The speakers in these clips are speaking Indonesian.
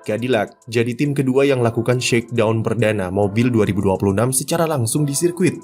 Cadillac jadi tim kedua yang lakukan shakedown perdana mobil 2026 secara langsung di sirkuit.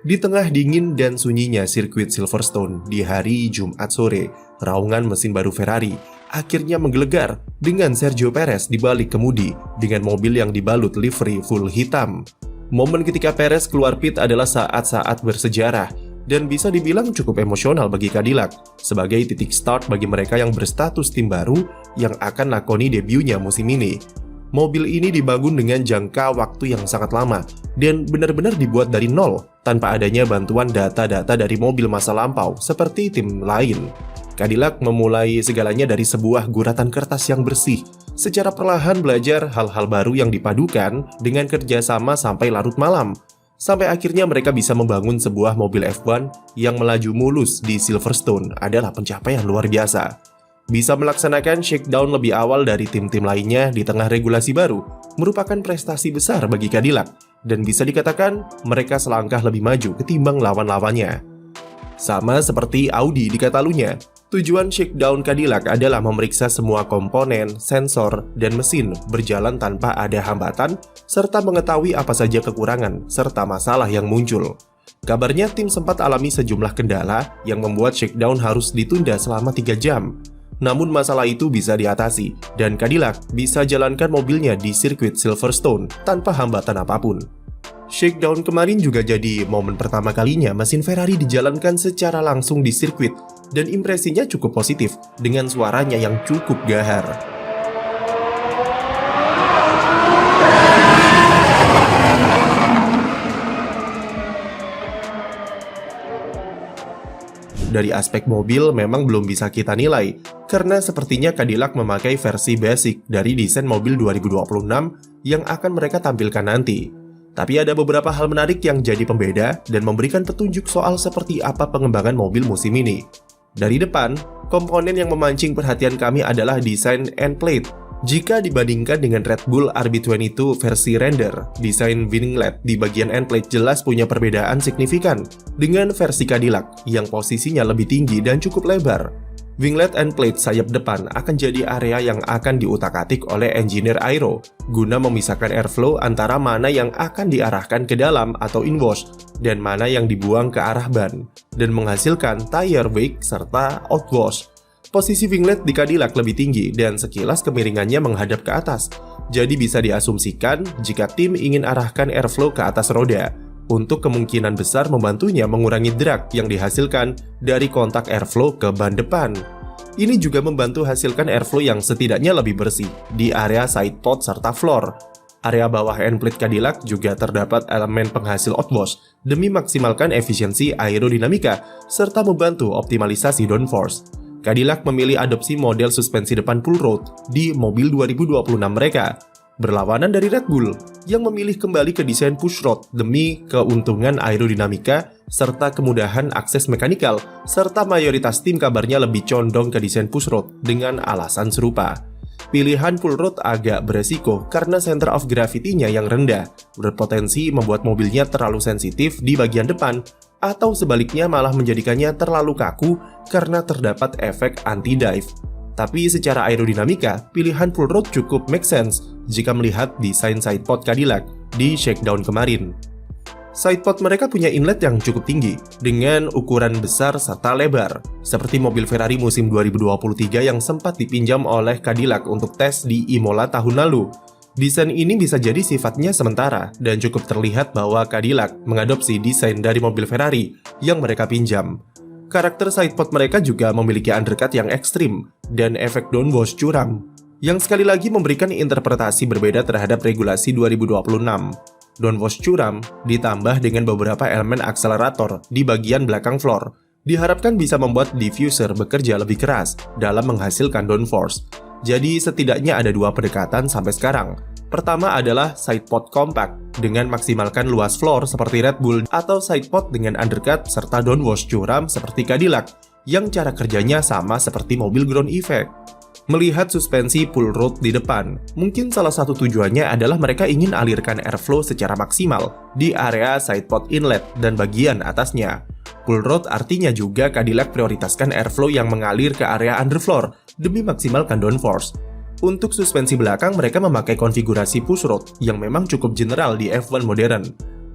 Di tengah dingin dan sunyinya sirkuit Silverstone di hari Jumat sore, raungan mesin baru Ferrari akhirnya menggelegar dengan Sergio Perez di balik kemudi dengan mobil yang dibalut livery full hitam. Momen ketika Perez keluar pit adalah saat-saat bersejarah dan bisa dibilang cukup emosional bagi Cadillac sebagai titik start bagi mereka yang berstatus tim baru yang akan lakoni debutnya musim ini. Mobil ini dibangun dengan jangka waktu yang sangat lama dan benar-benar dibuat dari nol tanpa adanya bantuan data-data dari mobil masa lampau seperti tim lain. Cadillac memulai segalanya dari sebuah guratan kertas yang bersih, secara perlahan belajar hal-hal baru yang dipadukan dengan kerjasama sampai larut malam. Sampai akhirnya mereka bisa membangun sebuah mobil F1 yang melaju mulus di Silverstone adalah pencapaian luar biasa. Bisa melaksanakan shakedown lebih awal dari tim-tim lainnya di tengah regulasi baru merupakan prestasi besar bagi Cadillac dan bisa dikatakan mereka selangkah lebih maju ketimbang lawan-lawannya. Sama seperti Audi di Catalunya, tujuan shakedown Cadillac adalah memeriksa semua komponen, sensor, dan mesin berjalan tanpa ada hambatan, serta mengetahui apa saja kekurangan serta masalah yang muncul. Kabarnya tim sempat alami sejumlah kendala yang membuat shakedown harus ditunda selama 3 jam. Namun masalah itu bisa diatasi, dan Cadillac bisa jalankan mobilnya di sirkuit Silverstone tanpa hambatan apapun. Shakedown kemarin juga jadi momen pertama kalinya mesin Ferrari dijalankan secara langsung di sirkuit dan impresinya cukup positif dengan suaranya yang cukup gahar. Dari aspek mobil memang belum bisa kita nilai karena sepertinya Cadillac memakai versi basic dari desain mobil 2026 yang akan mereka tampilkan nanti. Tapi ada beberapa hal menarik yang jadi pembeda dan memberikan petunjuk soal seperti apa pengembangan mobil musim ini. Dari depan, komponen yang memancing perhatian kami adalah desain end plate. Jika dibandingkan dengan Red Bull RB22 versi render, desain winglet di bagian end plate jelas punya perbedaan signifikan dengan versi Cadillac yang posisinya lebih tinggi dan cukup lebar. Winglet end plate sayap depan akan jadi area yang akan diutak-atik oleh engineer aero guna memisahkan airflow antara mana yang akan diarahkan ke dalam atau inwash dan mana yang dibuang ke arah ban dan menghasilkan tire wake serta outwash. Posisi winglet di Cadillac lebih tinggi dan sekilas kemiringannya menghadap ke atas. Jadi bisa diasumsikan jika tim ingin arahkan airflow ke atas roda untuk kemungkinan besar membantunya mengurangi drag yang dihasilkan dari kontak airflow ke ban depan. Ini juga membantu hasilkan airflow yang setidaknya lebih bersih di area side pod serta floor. Area bawah end plate Cadillac juga terdapat elemen penghasil outwash demi maksimalkan efisiensi aerodinamika serta membantu optimalisasi downforce. Cadillac memilih adopsi model suspensi depan pull rod di mobil 2026 mereka, berlawanan dari Red Bull yang memilih kembali ke desain push rod demi keuntungan aerodinamika serta kemudahan akses mekanikal, serta mayoritas tim kabarnya lebih condong ke desain push rod dengan alasan serupa. Pilihan pull rod agak beresiko karena center of gravity-nya yang rendah, berpotensi membuat mobilnya terlalu sensitif di bagian depan, atau sebaliknya malah menjadikannya terlalu kaku karena terdapat efek anti-dive. Tapi secara aerodinamika, pilihan pull rod cukup make sense jika melihat desain sidepod Cadillac di shakedown kemarin. Sidepod mereka punya inlet yang cukup tinggi, dengan ukuran besar serta lebar, seperti mobil Ferrari musim 2023 yang sempat dipinjam oleh Cadillac untuk tes di Imola tahun lalu. Desain ini bisa jadi sifatnya sementara, dan cukup terlihat bahwa Cadillac mengadopsi desain dari mobil Ferrari yang mereka pinjam. Karakter sidepod mereka juga memiliki undercut yang ekstrim, dan efek downwash curam, yang sekali lagi memberikan interpretasi berbeda terhadap regulasi 2026. Downwash curam ditambah dengan beberapa elemen akselerator di bagian belakang floor diharapkan bisa membuat diffuser bekerja lebih keras dalam menghasilkan downforce. Jadi setidaknya ada dua pendekatan sampai sekarang. Pertama adalah sidepod compact dengan maksimalkan luas floor seperti Red Bull, atau sidepod dengan undercut serta downwash curam seperti Cadillac yang cara kerjanya sama seperti mobil ground effect. Melihat suspensi pull rod di depan, mungkin salah satu tujuannya adalah mereka ingin alirkan airflow secara maksimal di area sidepod inlet dan bagian atasnya. Pull rod artinya juga Cadillac prioritaskan airflow yang mengalir ke area underfloor demi maksimalkan downforce. Untuk suspensi belakang, mereka memakai konfigurasi push rod yang memang cukup general di F1 modern.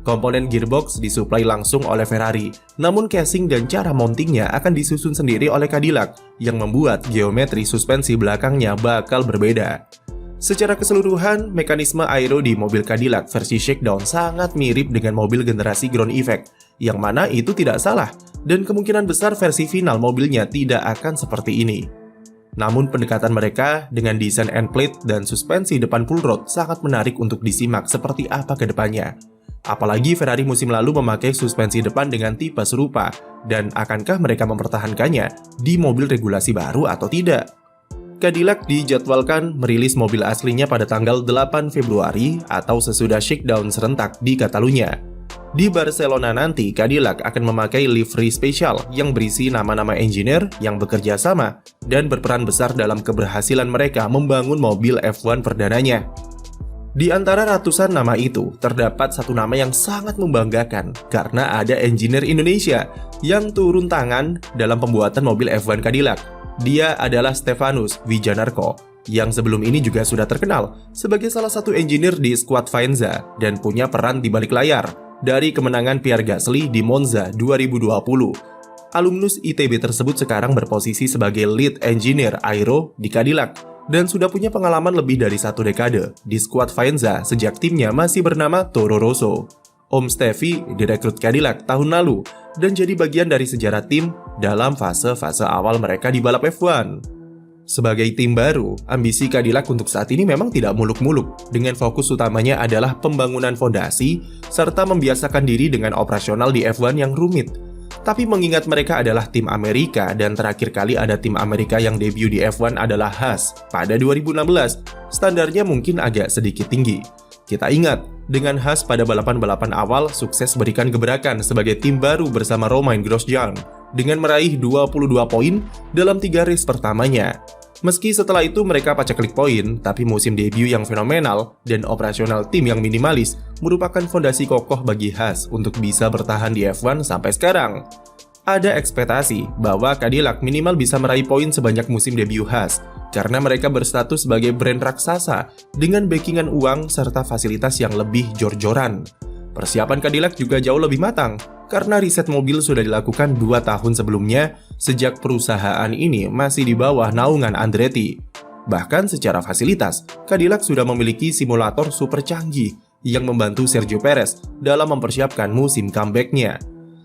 Komponen gearbox disuplai langsung oleh Ferrari, namun casing dan cara mountingnya akan disusun sendiri oleh Cadillac yang membuat geometri suspensi belakangnya bakal berbeda. Secara keseluruhan, mekanisme aero di mobil Cadillac versi Shakedown sangat mirip dengan mobil generasi Ground Effect, yang mana itu tidak salah, dan kemungkinan besar versi final mobilnya tidak akan seperti ini. Namun pendekatan mereka dengan desain end plate dan suspensi depan pull rod sangat menarik untuk disimak seperti apa ke depannya. Apalagi Ferrari musim lalu memakai suspensi depan dengan tipe serupa, dan akankah mereka mempertahankannya di mobil regulasi baru atau tidak? Cadillac dijadwalkan merilis mobil aslinya pada tanggal 8 Februari atau sesudah shakedown serentak di Catalunya. Di Barcelona nanti, Cadillac akan memakai livery spesial yang berisi nama-nama engineer yang bekerja sama dan berperan besar dalam keberhasilan mereka membangun mobil F1 perdananya. Di antara ratusan nama itu, terdapat satu nama yang sangat membanggakan karena ada engineer Indonesia yang turun tangan dalam pembuatan mobil F1 Cadillac. Dia adalah Stefanus Wijanarko, yang sebelum ini juga sudah terkenal sebagai salah satu engineer di skuad Faenza dan punya peran di balik layar dari kemenangan Pierre Gasly di Monza 2020. Alumnus ITB tersebut sekarang berposisi sebagai lead engineer aero di Cadillac dan sudah punya pengalaman lebih dari 1 dekade di skuad Faenza sejak timnya masih bernama Toro Rosso. Om Steffi direkrut Cadillac tahun lalu dan jadi bagian dari sejarah tim dalam fase-fase awal mereka di balap F1. Sebagai tim baru, ambisi Cadillac untuk saat ini memang tidak muluk-muluk, dengan fokus utamanya adalah pembangunan fondasi serta membiasakan diri dengan operasional di F1 yang rumit. Tapi mengingat mereka adalah tim Amerika dan terakhir kali ada tim Amerika yang debut di F1 adalah Haas pada 2016, standarnya mungkin agak sedikit tinggi. Kita ingat, dengan Haas pada balapan-balapan awal sukses berikan gebrakan sebagai tim baru bersama Romain Grosjean dengan meraih 22 poin dalam 3 race pertamanya. Meski setelah itu mereka paceklik poin, tapi musim debut yang fenomenal dan operasional tim yang minimalis merupakan fondasi kokoh bagi Haas untuk bisa bertahan di F1 sampai sekarang. Ada ekspektasi bahwa Cadillac minimal bisa meraih poin sebanyak musim debut Haas, karena mereka berstatus sebagai brand raksasa dengan backingan uang serta fasilitas yang lebih jor-joran. Persiapan Cadillac juga jauh lebih matang, karena riset mobil sudah dilakukan 2 tahun sebelumnya sejak perusahaan ini masih di bawah naungan Andretti. Bahkan secara fasilitas, Cadillac sudah memiliki simulator super canggih yang membantu Sergio Perez dalam mempersiapkan musim comeback-nya.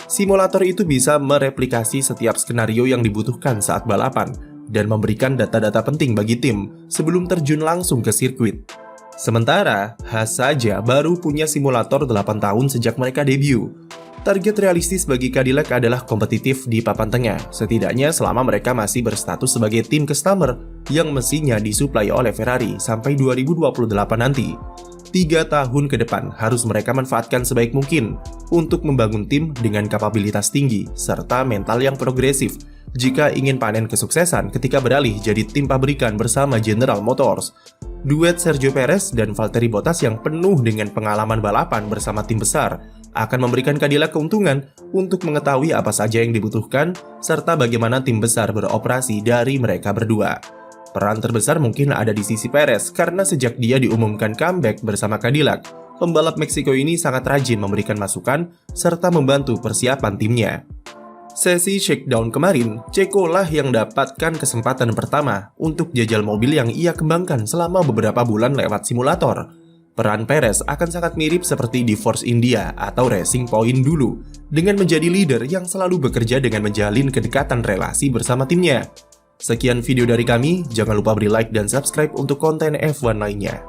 Simulator itu bisa mereplikasi setiap skenario yang dibutuhkan saat balapan dan memberikan data-data penting bagi tim sebelum terjun langsung ke sirkuit. Sementara, Haas saja baru punya simulator 8 tahun sejak mereka debut. Target realistis bagi Cadillac adalah kompetitif di papan tengah, setidaknya selama mereka masih berstatus sebagai tim customer yang mesinnya disuplai oleh Ferrari sampai 2028 nanti. 3 tahun ke depan harus mereka manfaatkan sebaik mungkin untuk membangun tim dengan kapabilitas tinggi serta mental yang progresif jika ingin panen kesuksesan ketika beralih jadi tim pabrikan bersama General Motors. Duet Sergio Perez dan Valtteri Bottas yang penuh dengan pengalaman balapan bersama tim besar akan memberikan Cadillac keuntungan untuk mengetahui apa saja yang dibutuhkan serta bagaimana tim besar beroperasi dari mereka berdua. Peran terbesar mungkin ada di sisi Perez karena sejak dia diumumkan comeback bersama Cadillac, pembalap Meksiko ini sangat rajin memberikan masukan serta membantu persiapan timnya. Sesi shakedown kemarin, Checo lah yang dapatkan kesempatan pertama untuk jajal mobil yang ia kembangkan selama beberapa bulan lewat simulator. Peran Perez akan sangat mirip seperti di Force India atau Racing Point dulu, dengan menjadi leader yang selalu bekerja dengan menjalin kedekatan relasi bersama timnya. Sekian video dari kami, jangan lupa beri like dan subscribe untuk konten F1 lainnya.